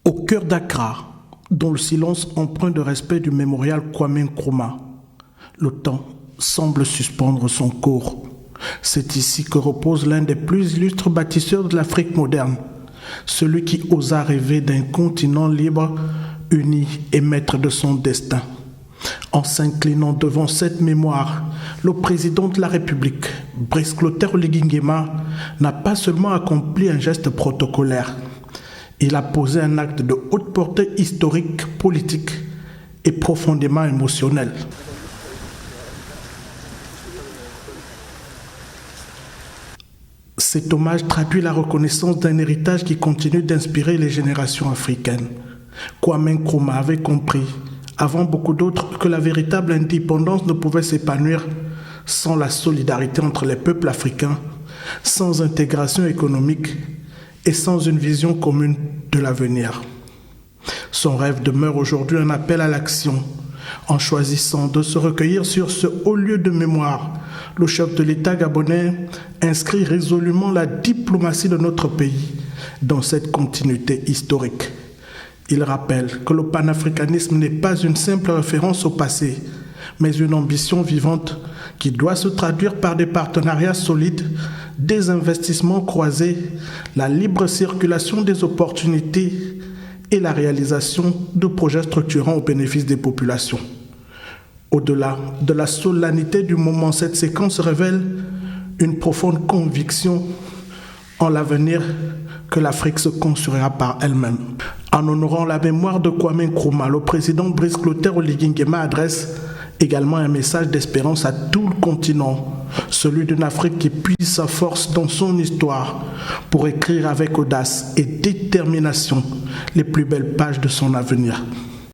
Au cœur d'Accra, dans le silence empreint de respect du mémorial Kwame Nkrumah, le temps semble suspendre son cours. C'est ici que repose l'un des plus illustres bâtisseurs de l'Afrique moderne, celui qui osa rêver d'un continent libre, uni et maître de son destin. En s'inclinant devant cette mémoire, le président de la République, Brice Clotaire Oligui Nguema, n'a pas seulement accompli un geste protocolaire, il a posé un acte de haute portée historique, politique et profondément émotionnel. Cet hommage traduit la reconnaissance d'un héritage qui continue d'inspirer les générations africaines. Kwame Nkrumah avait compris, avant beaucoup d'autres, que la véritable indépendance ne pouvait s'épanouir sans la solidarité entre les peuples africains, sans intégration économique et sans une vision commune de l'avenir. Son rêve demeure aujourd'hui un appel à l'action. En choisissant de se recueillir sur ce haut lieu de mémoire, le chef de l'État gabonais inscrit résolument la diplomatie de notre pays dans cette continuité historique. Il rappelle que le panafricanisme n'est pas une simple référence au passé, mais une ambition vivante qui doit se traduire par des partenariats solides, des investissements croisés, la libre circulation des opportunités et la réalisation de projets structurants au bénéfice des populations. Au-delà de la solennité du moment, cette séquence révèle une profonde conviction en l'avenir que l'Afrique se construira par elle-même. En honorant la mémoire de Kwame Nkrumah, le président Brice Clotaire Oligui Nguema adresse également un message d'espérance à tout le continent, celui d'une Afrique qui puise sa force dans son histoire pour écrire avec audace et détermination les plus belles pages de son avenir.